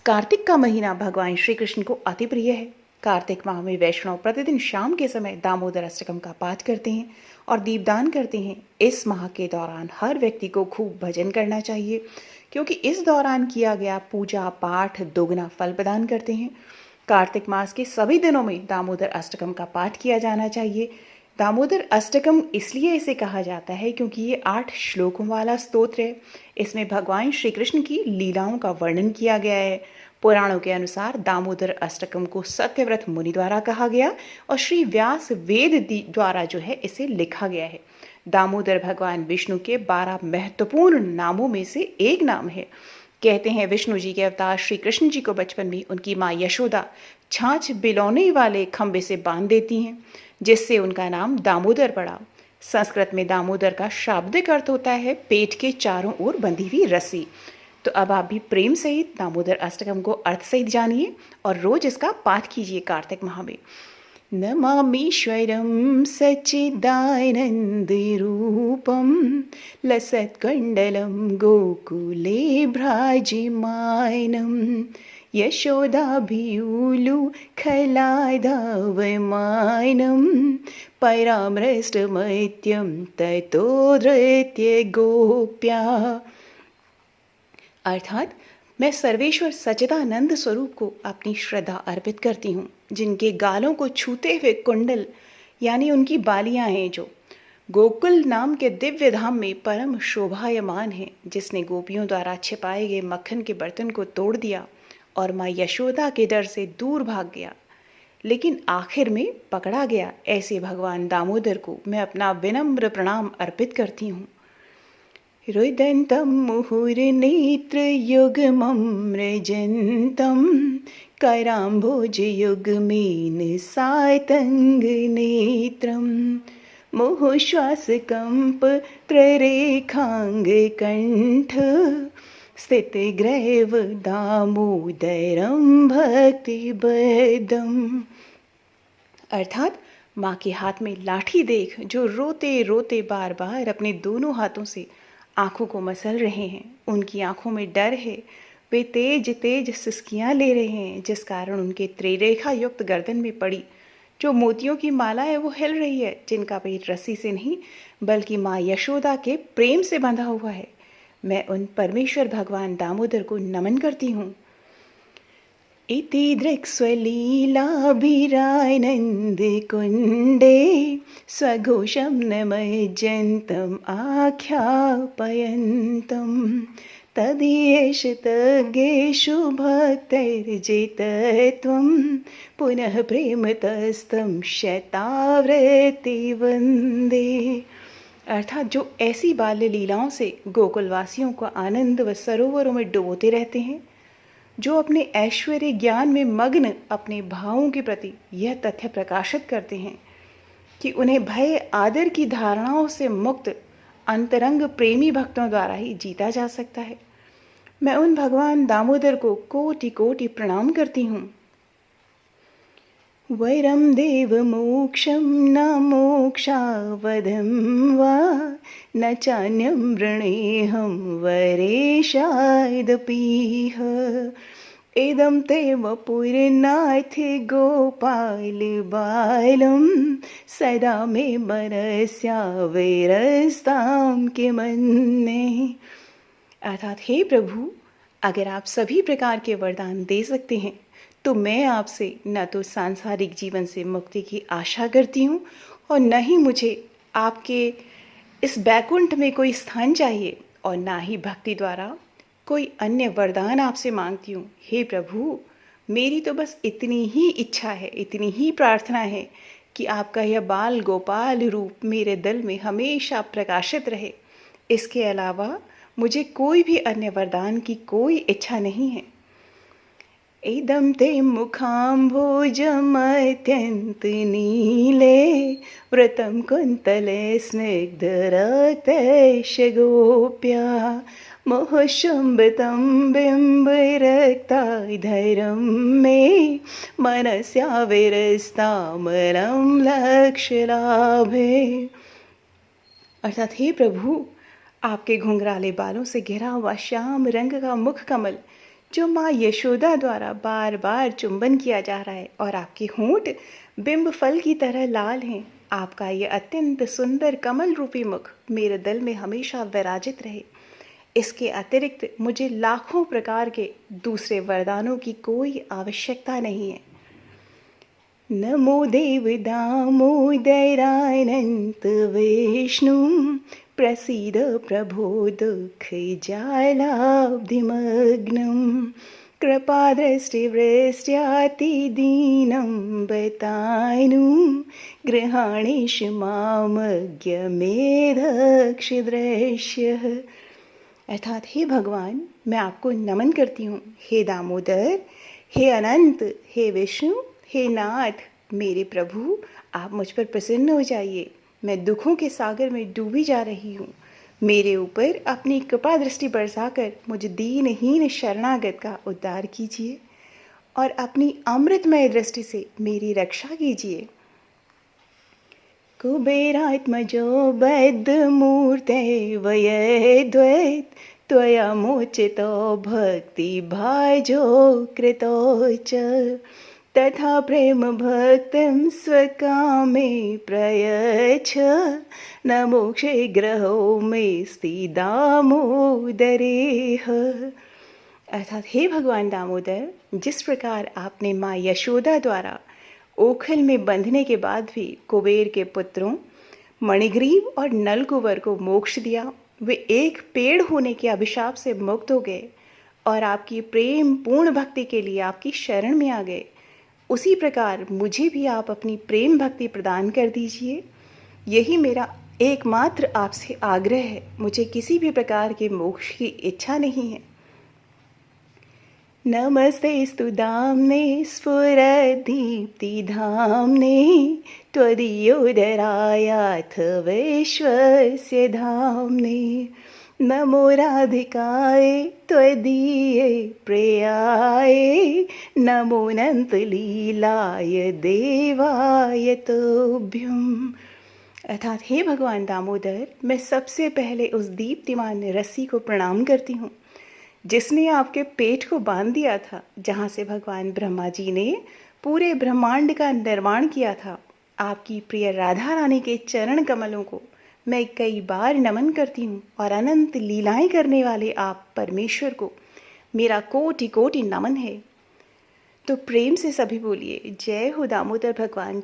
कार्तिक का महीना भगवान श्री कृष्ण को अति प्रिय है। कार्तिक माह में वैष्णव प्रतिदिन शाम के समय दामोदर अष्टकम का पाठ करते हैं और दीपदान करते हैं। इस माह के दौरान हर व्यक्ति को खूब भजन करना चाहिए, क्योंकि इस दौरान किया गया पूजा पाठ दोगुना फल प्रदान करते हैं। कार्तिक मास के सभी दिनों में दामोदर अष्टकम का पाठ किया जाना चाहिए। दामोदर अष्टकम इसलिए इसे कहा जाता है क्योंकि ये 8 श्लोकों वाला स्तोत्र है। इसमें भगवान श्री कृष्ण की लीलाओं का वर्णन किया गया है। पुराणों के अनुसार दामोदर अष्टकम को सत्यव्रत मुनि द्वारा कहा गया और श्री व्यास वेद द्वारा जो है इसे लिखा गया है। दामोदर भगवान विष्णु के 12 महत्वपूर्ण नामों में से एक नाम है। कहते हैं विष्णु जी के अवतार श्री कृष्ण जी को बचपन में उनकी माँ यशोदा छाछ बिलौने वाले खंबे से बांध देती हैं, जिससे उनका नाम दामोदर पड़ा। संस्कृत में दामोदर का शाब्दिक अर्थ होता है पेट के चारों ओर बंधी हुई रस्सी। तो अब आप भी प्रेम सहित दामोदर अष्टकम को अर्थ सहित जानिए और रोज इसका पाठ कीजिए कार्तिक माह में। नमामीश्वरं सच्चिदानन्दरूपं लसत्कण्डलं गोकुले भ्राजमानं यशोदाभियुलुखलादावमानं परामृष्टमैत्यं ततो धृत्य गोप्या। अर्थात मैं सर्वेश्वर सच्चिदानंद स्वरूप को अपनी श्रद्धा अर्पित करती हूँ, जिनके गालों को छूते हुए कुंडल यानी उनकी बालियां हैं, जो गोकुल नाम के दिव्य धाम में परम शोभायमान है, जिसने गोपियों द्वारा छिपाए गए मक्खन के बर्तन को तोड़ दिया और माँ यशोदा के डर से दूर भाग गया, लेकिन आखिर में पकड़ा गया। ऐसे भगवान दामोदर को मैं अपना विनम्र प्रणाम अर्पित करती हूँ। रुदन्तं मुहुर्नेत्रयुग्मं मृजन्तं कराम्भोजयुग्मेन सातङ्गनेत्रं मुहुश्वासकम्पत्ररेखाङ्गकण्ठ स्थितग्रैव दामोदरं भक्तिबद्धम्। अर्थात माँ के हाथ में लाठी देख जो रोते रोते बार बार अपने दोनों हाथों से आंखों को मसल रहे हैं, उनकी आंखों में डर है। वे तेज तेज सिसकियां ले रहे हैं, जिस कारण उनके त्रिरेखा युक्त गर्दन में पड़ी जो मोतियों की माला है वो हिल रही है, जिनका पेट रस्सी से नहीं बल्कि माँ यशोदा के प्रेम से बंधा हुआ है। मैं उन परमेश्वर भगवान दामोदर को नमन करती हूँ। इति दृक्स्वलीलाभिरानन्दकुण्डे स्वघोषं नमज्जन्तम् आख्यापयन्तं तदीयशतज्ञेषु भक्तैर्जितत्वं पुनः प्रेमतस्तं शतावृत्ति वन्दे। अर्थात जो ऐसी बाल्य लीलाओं से गोकुलवासियों को आनंद व सरोवरों में डुबोते रहते हैं, जो अपने ऐश्वर्य ज्ञान में मग्न अपने भावों के प्रति यह तथ्य प्रकाशित करते हैं कि उन्हें भय आदर की धारणाओं से मुक्त अंतरंग प्रेमी भक्तों द्वारा ही जीता जा सकता है, मैं उन भगवान दामोदर को कोटि कोटि प्रणाम करती हूँ। वैरं देवमोक्षं न मोक्षावधं वा न चान्यं वृणेऽहं वरेशादपीह इदं ते वपुर्नाथ गोपालबालं सदा मे मनस्याविरस्तां किमन्ये। अर्थात हे प्रभु, अगर आप सभी प्रकार के वरदान दे सकते हैं तो मैं आपसे न तो सांसारिक जीवन से मुक्ति की आशा करती हूँ और न ही मुझे आपके इस बैकुंठ में कोई स्थान चाहिए, और ना ही भक्ति द्वारा कोई अन्य वरदान आपसे मांगती हूँ। हे प्रभु, मेरी तो बस इतनी ही इच्छा है, इतनी ही प्रार्थना है कि आपका यह बाल गोपाल रूप मेरे दिल में हमेशा प्रकाशित रहे। इसके अलावा मुझे कोई भी अन्य वरदान की कोई इच्छा नहीं है। इदं ते मुखाम्भोजमत्यन्तनीले व्रतं कुन्तले स्निग्धरक्तैष गोप्या मोहशुम्भितं बिम्बरक्ताधरं मे मनस्याविरस्तामलं लक्ष्यलाभे। अर्थात हे प्रभु, आपके घुंघराले बालों से घिरा हुआ श्याम रंग का मुख कमल जो माँ यशोदा द्वारा बार बार चुंबन किया जा रहा है और आपके होंठ बिंब फल की तरह लाल हैं। आपका ये अत्यंत सुंदर कमल रूपी मुख मेरे दिल में हमेशा विराजित रहे। इसके अतिरिक्त मुझे लाखों प्रकार के दूसरे वरदानों की कोई आवश्यकता नहीं है। नमो देव दामोदरानंत विष्णु प्रसीद प्रभो दुःख जालाब्धिमग्नं कृपादृष्टिवृष्ट्यातिदीनं बतायनु गृहाणेश मामज्ञमेधक्षिदृश्यः। अर्थात हे भगवान, मैं आपको नमन करती हूँ। हे दामोदर, हे अनंत, हे विष्णु, हे नाथ, मेरे प्रभु, आप मुझ पर प्रसन्न हो जाइए। मैं दुखों के सागर में डूबी जा रही हूँ। मेरे ऊपर अपनी कृपा दृष्टि बरसाकर मुझ दीनहीन शरणागत का उद्धार कीजिए और अपनी अमृतमय दृष्टि से मेरी रक्षा कीजिए। कुबेरात्मजो बद्धमूर्ते वयद्वैत त्वया मोचितो भक्तिभाजो कृतो च तथा प्रेम भक्तिं स्वकामे प्रयच्छ न मोक्षे ग्रहो मेस्ति दामोदरेह। अर्थात हे भगवान दामोदर, जिस प्रकार आपने माँ यशोदा द्वारा ओखल में बंधने के बाद भी कुबेर के पुत्रों मणिग्रीव और नलकुबर को मोक्ष दिया, वे एक पेड़ होने के अभिशाप से मुक्त हो गए और आपकी प्रेम पूर्ण भक्ति के लिए आपकी शरण में आ गए। उसी प्रकार मुझे भी आप अपनी प्रेम भक्ति प्रदान कर दीजिए। यही मेरा एकमात्र आपसे आग्रह है। मुझे किसी भी प्रकार के मोक्ष की इच्छा नहीं है। नमस्तेस्तु दाम्ने स्फुरदीप्तिधाम्ने त्वदीयोदरायाथ विश्वस्य धाम्ने नमो राधिकाय त्वदीये प्रियाय नमो अनन्तलीलाय देवाय तुभ्यम्। अर्थात हे भगवान दामोदर, मैं सबसे पहले उस दीप्तिमान रस्सी को प्रणाम करती हूँ जिसने आपके पेट को बांध दिया था, जहाँ से भगवान ब्रह्मा जी ने पूरे ब्रह्मांड का निर्माण किया था। आपकी प्रिय राधा रानी के चरण कमलों को मैं कई बार नमन करती हूँ और अनंत लीलाएं करने वाले आप परमेश्वर को मेरा कोटि कोटि नमन है। तो प्रेम से सभी बोलिए, जय हो दामोदर भगवान।